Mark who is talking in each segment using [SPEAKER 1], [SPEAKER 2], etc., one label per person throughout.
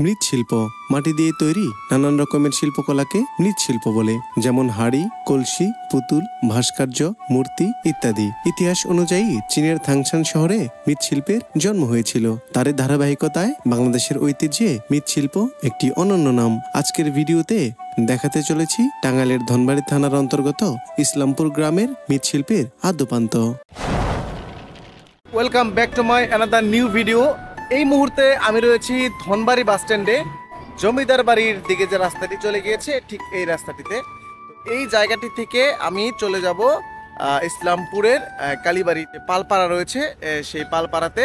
[SPEAKER 1] মৃৎশিল্প। মাটি দিয়ে তৈরি নানান রকমের শিল্পকলাকে মৃৎশিল্প বলে, যেমন হাড়ি, কলসি, পুতুল, ভাস্কর্য, মূর্তি ইত্যাদি। ইতিহাস অনুযায়ী চীনের থাংশান শহরে মৃৎশিল্পের জন্ম হয়েছিল। তার ধারাবাহিকতায় বাংলাদেশের ঐতিহ্যে মৃৎশিল্প একটি অনন্য নাম। আজকের ভিডিওতে দেখাতে চলেছি টাঙ্গাইলের ধনবাড়ী থানার অন্তর্গত ইসলামপুর গ্রামের মৃৎশিল্পের আদ্যোপান্ত।
[SPEAKER 2] Welcome back to my another new video. এই মুহূর্তে আমি রয়েছি ধনবাড়ী বাস স্ট্যান্ডে। জমিদার বাড়ির দিকে যে রাস্তাটি চলে গিয়েছে ঠিক এই রাস্তাটিতে। এই জায়গাটি থেকে আমি চলে যাব ইসলামপুরের কালীবাড়ি পালপাড়া রয়েছে, সেই পালপাড়াতে।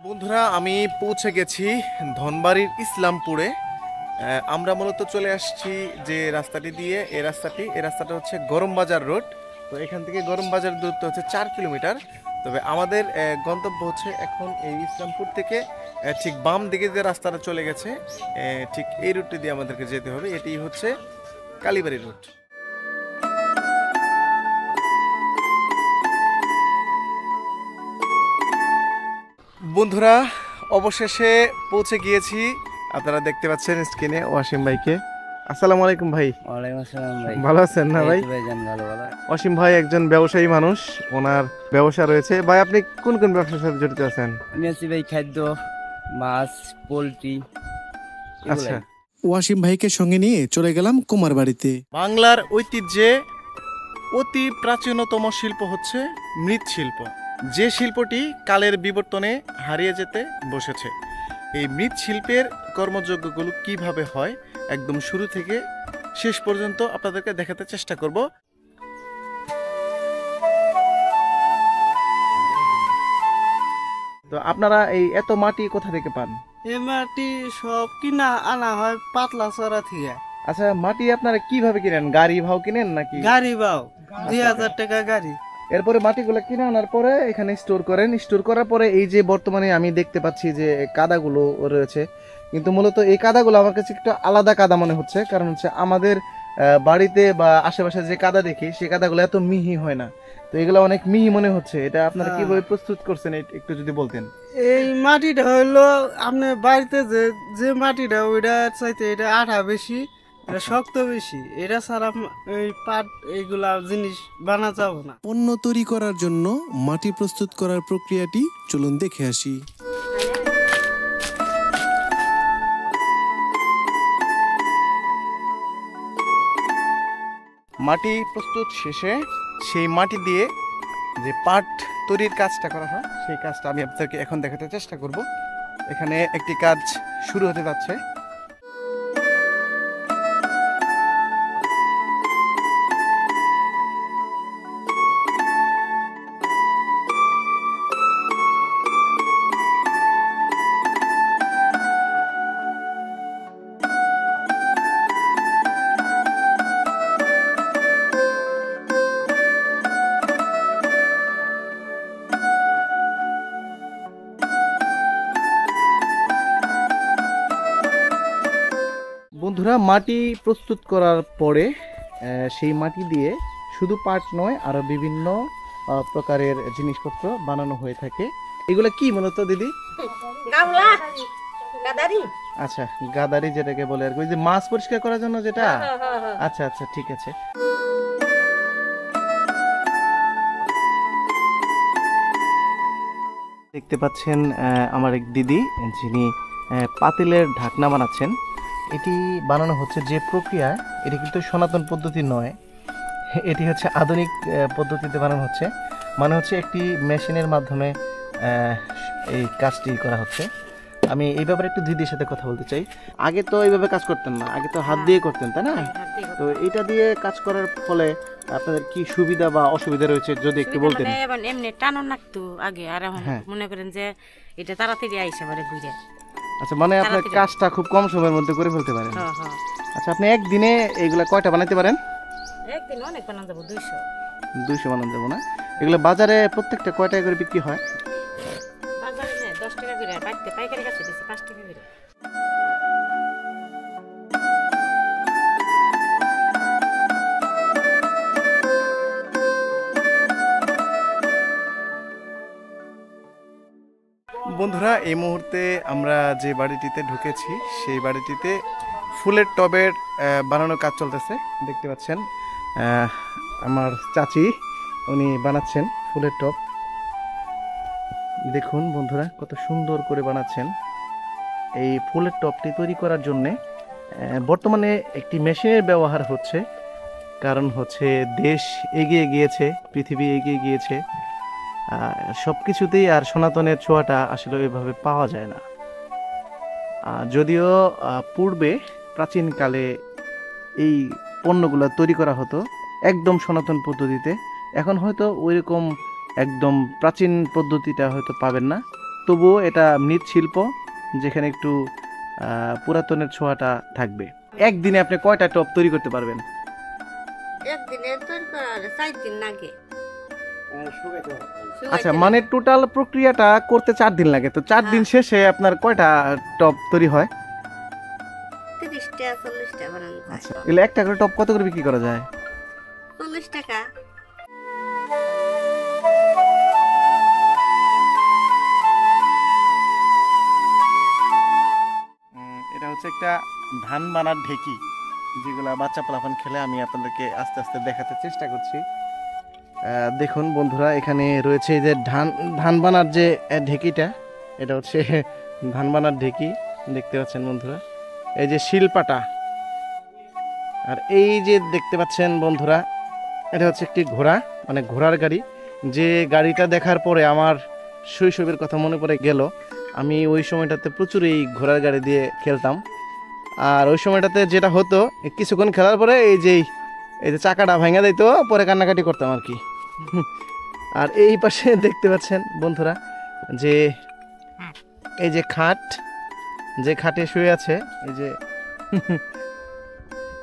[SPEAKER 2] বন্ধুরা, আমি পৌঁছে গেছি ধনবাড়ির ইসলামপুরে। আমরা মূলত চলে আসছি যে রাস্তাটি দিয়ে, এই রাস্তাটা হচ্ছে গরমবাজার রোড। তো এখান থেকে গরমবাজার দূরত্ব হচ্ছে 4 কিলোমিটার। তবে আমাদের গন্তব্য হচ্ছে এখন এই ইসলামপুর থেকে ঠিক বাম দিকে যে রাস্তাটা চলে গেছে, ঠিক এই রুটটি দিয়ে আমাদেরকে যেতে হবে। এটি হচ্ছে কালীবাড়ি রুট। বন্ধুরা, অবশেষে পৌঁছে গিয়েছি। আপনারা দেখতে পাচ্ছেন স্ক্রিনে ওয়াসিম ভাইকে। আসসালামু আলাইকুম ভাই।
[SPEAKER 3] ওয়ালাইকুম আসসালাম ভাই।
[SPEAKER 2] ভালো আছেন না ভাই? ওয়াসিম ভাই একজন ব্যবসায়ী মানুষ, ওনার ব্যবসা রয়েছে। ভাই, আপনি কোন কোন ব্যবসার সাথে জড়িত আছেন?
[SPEAKER 3] আমি আছি ভাই খাদ্য, মাছ, পোলট্রি।
[SPEAKER 2] আচ্ছা,
[SPEAKER 1] ওয়াসিম ভাইকে সঙ্গে নিয়ে চলে গেলাম কুমার বাড়িতে।
[SPEAKER 2] বাংলার ঐতিহ্যে অতি প্রাচীনতম শিল্প হচ্ছে মৃৎশিল্প, যে শিল্পটি কালের বিবর্তনে হারিয়ে যেতে বসেছে। এই মৃৎশিল্পের কর্মযজ্ঞগুলো কিভাবে হয় একদম শুরু থেকে শেষ পর্যন্ত আপনাদেরকে দেখাতে চেষ্টা করব। তো আপনারা এই এত মাটি কোথা থেকে পান?
[SPEAKER 4] এই মাটি সব কিনা আনা হয় পাতলা চড়া থেকে।
[SPEAKER 2] আচ্ছা, মাটি আপনারা কিভাবে কিনেন? গাড়ি ভাও কিনেন নাকি?
[SPEAKER 4] গাড়ি বাও 2000 টাকা গাড়ি।
[SPEAKER 2] এরপরে মাটিগুলো কিনে আনার পরে এখানে স্টোর করেন। স্টোর করার পরে এই যে বর্তমানে আমি দেখতে পাচ্ছি যে কাদাগুলো রয়েছে, কিন্তু মূলত এই কাদাগুলো আমার কাছে একটু আলাদা কাদা মনে হচ্ছে। কারণ হচ্ছে আমাদের বাড়িতে বা আশেপাশে যে কাদা দেখি সেই কাদাগুলো এত মিহি হয় না, তো এগুলো অনেক মিহি মনে হচ্ছে। এটা আপনারা কিভাবে প্রস্তুত করছেন একটু যদি বলতেন।
[SPEAKER 4] এই মাটিটা হইলো আপনার বাড়িতে যে মাটিটা ওইটা চাইতে এটা আঠা বেশি, এটা শক্ত বেশি। এটা ছাড়া এই পাট এইগুলা জিনিস বানা যাবে না।
[SPEAKER 1] পণ্য তৈরি করার জন্য মাটি প্রস্তুত করার প্রক্রিয়াটি চলুন দেখে আসি।
[SPEAKER 2] মাটি প্রস্তুত শেষে সেই মাটি দিয়ে যে পাট তৈরির কাজটা করা হয় সেই কাজটা আমি আপনাদেরকে এখন দেখাতে চেষ্টা করব। এখানে একটি কাজ শুরু হতে যাচ্ছে। বন্ধুরা, মাটি প্রস্তুত করার পরে সেই মাটি দিয়ে শুধু পাট নয় আরো বিভিন্ন প্রকারের জিনিসপত্র বানানো হয়ে থাকে। এগুলা কি মূলত দিদি? আচ্ছা, গাদারি যেটাকে বলে আর কি, ওই যে মাছ পরিষ্কার করার জন্য যেটা। আচ্ছা আচ্ছা, ঠিক আছে। দেখতে পাচ্ছেন আমার এক দিদি, যিনি পাতিলের ঢাকনা বানাচ্ছেন। এটি বানানো হচ্ছে যে প্রক্রিয়া, এটি কিন্তু সনাতন পদ্ধতি নয়, এটি হচ্ছে আধুনিক পদ্ধতিতে বানানো হচ্ছে। মানে হচ্ছে একটি মেশিনের মাধ্যমে এই কাজটি করা হচ্ছে। আমি এই ব্যাপারে একটু দিদির সাথে কথা বলতে চাই। আগে তো এইভাবে কাজ করতেন না, আগে তো হাত দিয়ে করতেন, তাই না? তো এটা দিয়ে কাজ করার ফলে আপনাদের কি সুবিধা বা অসুবিধা রয়েছে যদি একটু বলতেন।
[SPEAKER 5] এমনি টানো লাগতো আগে, আর এখন মনে করেন যে এটা তাড়াতাড়ি আইসা পারে ঘুরে।
[SPEAKER 2] আচ্ছা, মানে আপনার কাজটা খুব কম সময়ের মধ্যে করে ফেলতে পারেন। আচ্ছা, আপনি একদিনে এইগুলা কয়টা বানাইতে পারেন?
[SPEAKER 5] একদিন অনেক বানান যাবো,
[SPEAKER 2] 200 বানান যাবো না? এগুলো বাজারে প্রত্যেকটা কয় টাকা করে বিক্রি হয়?
[SPEAKER 5] বাজারে 10 টাকা করে, পাইকারি কাছে দিছি 5 টাকা করে।
[SPEAKER 2] বন্ধুরা এই মুহূর্তে আমরা যে বাড়িটিতে ঢুকেছি সেই বাড়িটিতে ফুলের টবের বানানোর কাজ চলতেছে। দেখতে পাচ্ছেন আমার চাচি উনি বানাচ্ছেন ফুলের টব। দেখুন বন্ধুরা কত সুন্দর করে বানাচ্ছেন। এই ফুলের টবটি তৈরি করার জন্যে বর্তমানে একটি মেশিনের ব্যবহার হচ্ছে, কারণ হচ্ছে দেশ এগিয়ে গিয়েছে, পৃথিবী এগিয়ে গিয়েছে, সব কিছুতেই আর সনাতনের ছোঁয়াটা আসলে ওইভাবে পাওয়া যায় না। যদিও পূর্বে প্রাচীনকালে এই পণ্যগুলো তৈরি করা হতো একদম সনাতন পদ্ধতিতে, এখন হয়তো ওইরকম একদম প্রাচীন পদ্ধতিটা হয়তো পাবেন না, তবুও এটা মৃৎশিল্প যেখানে একটু পুরাতনের ছোঁয়াটা থাকবে। একদিনে আপনি কয়টা টব তৈরি করতে পারবেন?
[SPEAKER 5] একদিনে তৈরি করার 4 দিন লাগে।
[SPEAKER 2] আচ্ছা, মানে টোটাল প্রক্রিয়াটা করতে 4 দিন লাগে, তো 4 দিন শেষে আপনার কয়টা টব তৈরি হয়?
[SPEAKER 5] 30টা 40টা বানানো যায়।
[SPEAKER 2] আচ্ছা, এলে একটা করে টব কত করে বিক্রি করা যায়?
[SPEAKER 5] 40 টাকা।
[SPEAKER 2] এটা হচ্ছে একটা ধান বানার ঢেকি, যেগুলা বাচ্চা পোলাপান খেলে। আমি আপনাদেরকে আস্তে আস্তে দেখাতে চেষ্টা করছি। দেখুন বন্ধুরা, এখানে রয়েছে যে ধান বানার যে ঢেকিটা, এটা হচ্ছে ধান বানার ঢেকি। দেখতে পাচ্ছেন বন্ধুরা, এই যে শিলপাটা, আর এই যে দেখতে পাচ্ছেন বন্ধুরা, এটা হচ্ছে একটি ঘোড়া, মানে ঘোড়ার গাড়ি। যে গাড়িটা দেখার পরে আমার শৈশবের কথা মনে পড়ে গেল। আমি ওই সময়টাতে প্রচুর এই ঘোড়ার গাড়ি দিয়ে খেলতাম। আর ওই সময়টাতে যেটা হতো, কিছুক্ষণ খেলার পরে এই যে চাকাটা ভেঙে দিত, পরে কান্নাকাটি করতাম আর কি। আর এই পাশে দেখতে পাচ্ছেন বন্ধুরা যে এই যে খাট, যে খাটে শুয়ে আছে এই যে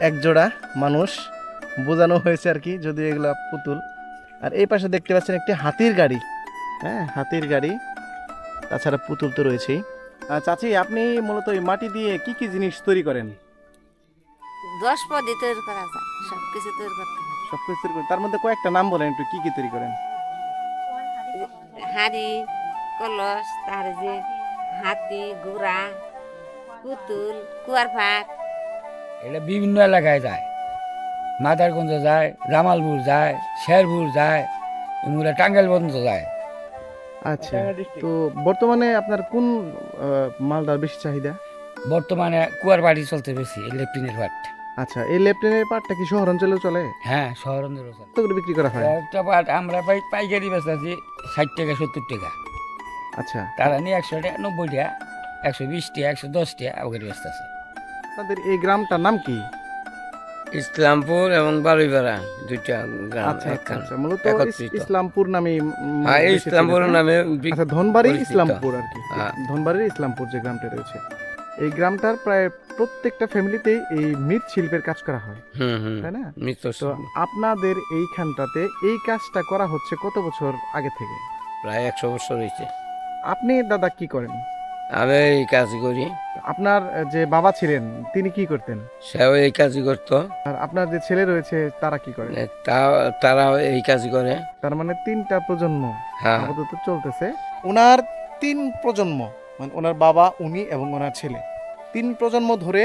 [SPEAKER 2] এক জোড়া মানুষ বোঝানো হয়েছে আর কি, যদি এগুলা পুতুল। আর এই পাশে দেখতে পাচ্ছেন একটি হাতির গাড়ি, হ্যাঁ হাতির গাড়ি, তাছাড়া পুতুল তো রয়েছেই। চাচি, আপনি মূলত এই মাটি দিয়ে কি কি জিনিস তৈরি করেন?
[SPEAKER 5] 10 পদে তৈরি করা যায়, সবকিছু তৈরি করতে হয়।
[SPEAKER 2] সবকিছু তৈরি করেন, তার মধ্যে কয়েকটা নাম বলেন একটু, কি কি তৈরি করেন?
[SPEAKER 5] হাড়ি, কলস, তার যে হাতি, ঘোড়া, পুতুল, কুয়ার ভাত।
[SPEAKER 3] এটা বিভিন্ন এলাকায় যায়, মাদারগঞ্জ যায়, জামালপুর যায়, শেরপুর যায়, এমুরা টাঙ্গাইল পর্যন্ত যায়।
[SPEAKER 2] আচ্ছা, তো বর্তমানে আপনার কোন মালটার বেশি চাহিদা?
[SPEAKER 3] বর্তমানে কুয়ার বাড়ি চলতে বেশি, ইলেকট্রিনের পাট।
[SPEAKER 2] আচ্ছা, এই লেফটেনের পাটটা কি শহর অঞ্চলেও চলে?
[SPEAKER 3] হ্যাঁ, শহর অঞ্চলে চলে।
[SPEAKER 2] কত করে বিক্রি করা হয়?
[SPEAKER 3] একটা পাট আমরা পাইকারি বেচতেছি 60 টাকা 70 টাকা।
[SPEAKER 2] আচ্ছা,
[SPEAKER 3] তারা নিয়ে 100 টাকা 90 টাকা 120 টাকা 110 টাকা ওখানে বেচতেছে।
[SPEAKER 2] আপনাদের এই গ্রামটার নাম কি?
[SPEAKER 6] ইসলামপুর এবং বারুইপাড়া, দুইটা গ্রাম
[SPEAKER 2] আচ্ছা আচ্ছা
[SPEAKER 6] একখানে
[SPEAKER 2] আচ্ছা, মূলত
[SPEAKER 6] একত্রিত।
[SPEAKER 2] ইসলামপুর নামে
[SPEAKER 6] ইসলামপুর নামে
[SPEAKER 2] আচ্ছা, ধনবাড়ির
[SPEAKER 6] পরিচিত।
[SPEAKER 2] ইসলামপুর আর কি।
[SPEAKER 6] হ্যাঁ।
[SPEAKER 2] ধনবাড়ির ইসলামপুর যে গ্রামটা রয়েছে, এই গ্রামটার প্রায় প্রত্যেকটা ফ্যামিলিতেই এই মৃৎশিল্পের কাজ করা হয়, তাই না?
[SPEAKER 6] মৃত
[SPEAKER 2] তো আপনাদের এইখানটাতে এই কাজটা করা হচ্ছে কত বছর আগে থেকে?
[SPEAKER 6] প্রায় 100 বছর হয়েছে।
[SPEAKER 2] আপনি দাদা কি করেন?
[SPEAKER 6] আমি এই কাজ করি,
[SPEAKER 2] আপনার যে বাবা ছিলেন তিনি কি করতেন?
[SPEAKER 6] সেও এই কাজই করতো,
[SPEAKER 2] আর আপনার যে ছেলে রয়েছে তারা কি করে?
[SPEAKER 6] তারাও এই কাজ করে।
[SPEAKER 2] তার মানে 3টা প্রজন্ম
[SPEAKER 6] হ্যাঁ,
[SPEAKER 2] আপাতত চলতেছে। ওনার 3 প্রজন্ম, মানে ওনার বাবা, উনি এবং ওনার ছেলে 3 প্রজন্ম ধরে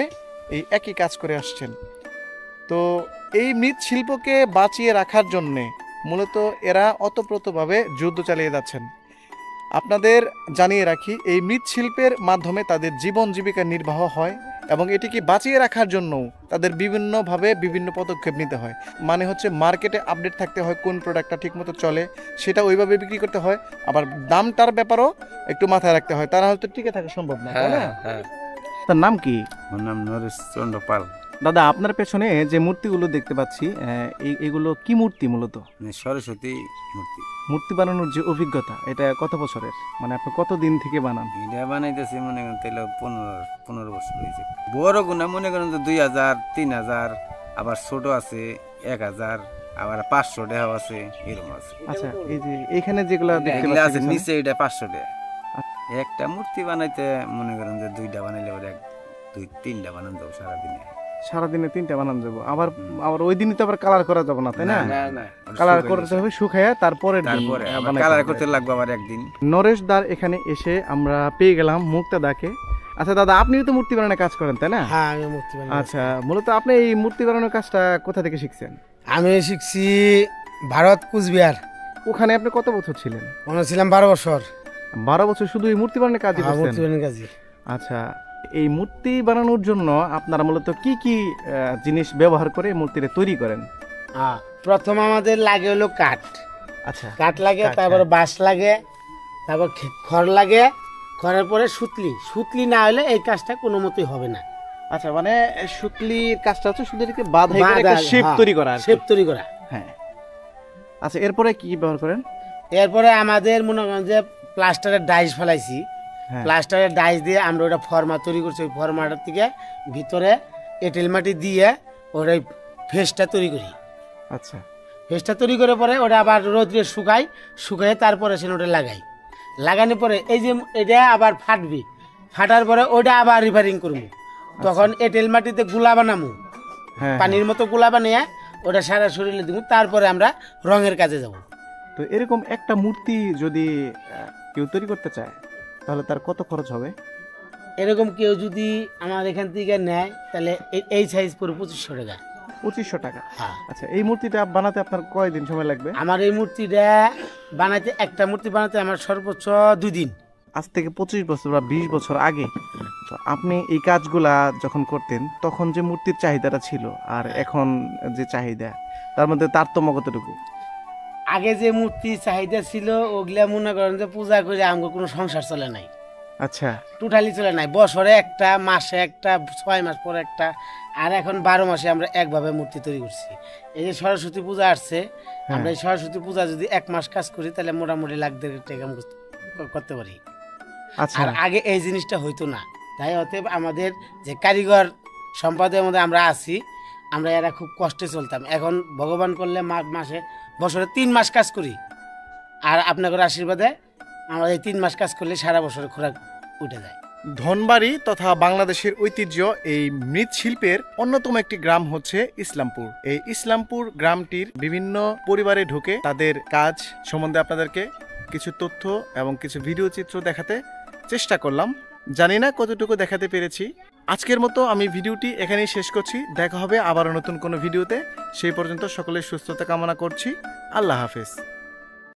[SPEAKER 2] এই একই কাজ করে আসছেন। তো এই মৃৎশিল্পকে বাঁচিয়ে রাখার জন্যে মূলত এরা অতপ্রতভাবে যুদ্ধ চালিয়ে যাচ্ছেন। আপনাদের জানিয়ে রাখি, এই মৃৎশিল্পের মাধ্যমে তাদের জীবন জীবিকা নির্বাহ হয় এবং এটিকে বাঁচিয়ে রাখার জন্য তাদের বিভিন্নভাবে বিভিন্ন পদক্ষেপ নিতে হয়। মানে হচ্ছে মার্কেটে আপডেট থাকতে হয়, কোন প্রোডাক্টটা ঠিকমতো চলে সেটা ওইভাবে বিক্রি করতে হয়, আবার দামটার ব্যাপারও একটু মাথায় রাখতে হয়, তারা হয়তো টিকে থাকা সম্ভব না, তাই না?
[SPEAKER 6] হ্যাঁ, হ্যাঁ।
[SPEAKER 2] তার নাম কি?
[SPEAKER 7] আমার নাম নরেশ চন্দ্র পাল।
[SPEAKER 2] দাদা, আপনার পেছনে যে মূর্তিগুলো দেখতে পাচ্ছি, এগুলো কি মূর্তি মূলত?
[SPEAKER 7] সরস্বতী মূর্তি।
[SPEAKER 2] মূর্তি বানানোর যে অভিজ্ঞতা, এটা কত বছরের? মানে আপনি কত দিন থেকে বানান?
[SPEAKER 7] এটা বানাইতেছি মনে করেন তাহলে 15 বছর হয়েছে। বড় গুণা মনে করেন তো 2000, 3000, আবার ছোট আছে 1000, আবার 500 টাকাও আছে, এরকম আছে।
[SPEAKER 2] আচ্ছা, এই যে এখানে যেগুলো দেখতে
[SPEAKER 7] এগুলা আছে
[SPEAKER 2] পাচ্ছি
[SPEAKER 7] নিচে, এটা 500 টাকা। একটা মূর্তি বানাইতে মনে করেন যে 2টা বানাইলে 2-3টা বানান যাবো সারাদিনে।
[SPEAKER 2] সারাদিনে 3টা বানানো যাবো, আবার আবার ওই দিনই তো আবার কালার করা যাবে না, তাই না?
[SPEAKER 6] না না
[SPEAKER 2] কালার করতে হবে শুকাইয়া, তারপরে
[SPEAKER 7] তারপরে আবার কালার করতে লাগবে আবার একদিন।
[SPEAKER 2] নরেশ দার এখানে এসে আমরা পেয়ে গেলাম মুক্তাদাকে। আচ্ছা দাদা, আপনিও তো মূর্তি বানানোর কাজ করেন, তাই না?
[SPEAKER 4] হ্যাঁ, আমি মূর্তি বানাই।
[SPEAKER 2] আচ্ছা, মূলত আপনি এই মূর্তি বানানোর কাজটা কোথা থেকে শিখছেন?
[SPEAKER 8] আমি শিখছি ভারত কুচবিহার।
[SPEAKER 2] ওখানে আপনি কত বছর ছিলেন?
[SPEAKER 8] ওখানে ছিলাম 12 বছর।
[SPEAKER 2] 12 বছর শুধু এই মূর্তি বানানোর কাজই করছেন?
[SPEAKER 8] মূর্তি বানানোর কাজই।
[SPEAKER 2] আচ্ছা, এই মূর্তি বানানোর জন্য আপনারা মূলত কি কি জিনিস ব্যবহার করে মূর্তিটা তৈরি করেন?
[SPEAKER 8] প্রথম আমাদের লাগে হলো কাঠ।
[SPEAKER 2] আচ্ছা,
[SPEAKER 8] কাঠ লাগে, তারপরে বাঁশ লাগে, তারপর খড় লাগে, খড়ের পরে সুতলি। সুতলি না হলে এই কাজটা কোনো মতেই হবে না।
[SPEAKER 2] আচ্ছা, মানে সুতলির কাজটা হচ্ছে শুধু এটাকে বাঁধাই করে একটা শেপ তৈরি করা।
[SPEAKER 8] শেপ তৈরি করা,
[SPEAKER 2] হ্যাঁ। আচ্ছা, এরপরে কি ব্যবহার করেন?
[SPEAKER 8] এরপরে আমাদের মনে করেন যে প্লাস্টারের ডাইস ফেলাইছি। প্লাস্টারের ডাইস দিয়ে আমরা ওটা ফর্মা তৈরি করছি। ওই ফর্মাটার থেকে ভিতরে এঁটেল মাটি দিয়ে ওটা ফেসটা তৈরি করি।
[SPEAKER 2] আচ্ছা,
[SPEAKER 8] ফেসটা তৈরি করে পরে ওটা আবার রোদ্রে শুকাই তারপরে সে ওটা লাগাই। লাগানোর পরে এই যে এটা আবার ফাটবি, ফাটার পরে ওটা আবার রিপেয়ারিং করবো। তখন এঁটেল মাটিতে গুলা বানামু, পানির মতো গুলা বানিয়ে ওটা সারা শরীরে দিব, তারপরে আমরা রঙের কাজে যাব।
[SPEAKER 2] তো এরকম একটা মূর্তি যদি কেউ তৈরি করতে চায় তাহলে তার কত খরচ হবে?
[SPEAKER 8] এরকম কেউ যদি আমার এখান থেকে নেয় তাহলে এই সাইজ পুরো 2500 টাকা।
[SPEAKER 2] 2500 টাকা?
[SPEAKER 8] হ্যাঁ।
[SPEAKER 2] আচ্ছা, এই মূর্তিটা বানাতে আপনার কয়দিন সময় লাগবে?
[SPEAKER 8] আমার এই মূর্তিটা বানাতে, একটা মূর্তি বানাতে আমার সর্বোচ্চ 2 দিন।
[SPEAKER 2] আজ থেকে 25 বছর বা 20 বছর আগে তো আপনি এই কাজগুলা যখন করতেন তখন যে মূর্তির চাহিদাটা ছিল আর এখন যে চাহিদা, তার মধ্যে তারতম্য কতটুকু?
[SPEAKER 8] আগে যে মূর্তি চাহিদা ছিল ওগুলা মনে করেন যে পূজা করে আমার কোনো সংসার চলে নাই।
[SPEAKER 2] আচ্ছা,
[SPEAKER 8] টোটালি চলে নাই। বছরে একটা, মাসে একটা, 6 মাস পরে একটা, আর এখন 12 মাসে আমরা একভাবে মূর্তি তৈরি করছি। এই যে সরস্বতী পূজা আসছে, আমরা এই সরস্বতী পূজা যদি 1 মাস কাজ করি তাহলে মোটামুটি লাখ 1.5 টাকা করতে পারি।
[SPEAKER 2] আচ্ছা,
[SPEAKER 8] আর আগে এই জিনিসটা হইতো না। তাই অতএব আমাদের যে কারিগর সম্পাদকের মধ্যে আমরা আছি, আমরা এরা খুব কষ্টে চলতাম। এখন ভগবান করলে বছরে 3 মাস কাজ করি, আর আপনাদের আশীর্বাদে আমরা এই 3 মাস কাজ করলে সারা বছর খোরাক উঠে যায়।
[SPEAKER 2] ধনবাড়ি তথা বাংলাদেশের ঐতিহ্য এই মৃৎশিল্পের অন্যতম একটি গ্রাম হচ্ছে ইসলামপুর। এই ইসলামপুর গ্রামটির বিভিন্ন পরিবারে ঢুকে তাদের কাজ সম্বন্ধে আপনাদেরকে কিছু তথ্য এবং কিছু ভিডিও চিত্র দেখাতে চেষ্টা করলাম। জানি না কতটুকু দেখাতে পেরেছি। আজকের মতো আমি ভিডিওটি এখানেই শেষ করছি। দেখা হবে আবারও নতুন কোনো ভিডিওতে। সেই পর্যন্ত সকলের সুস্থতা কামনা করছি। আল্লাহ হাফেজ।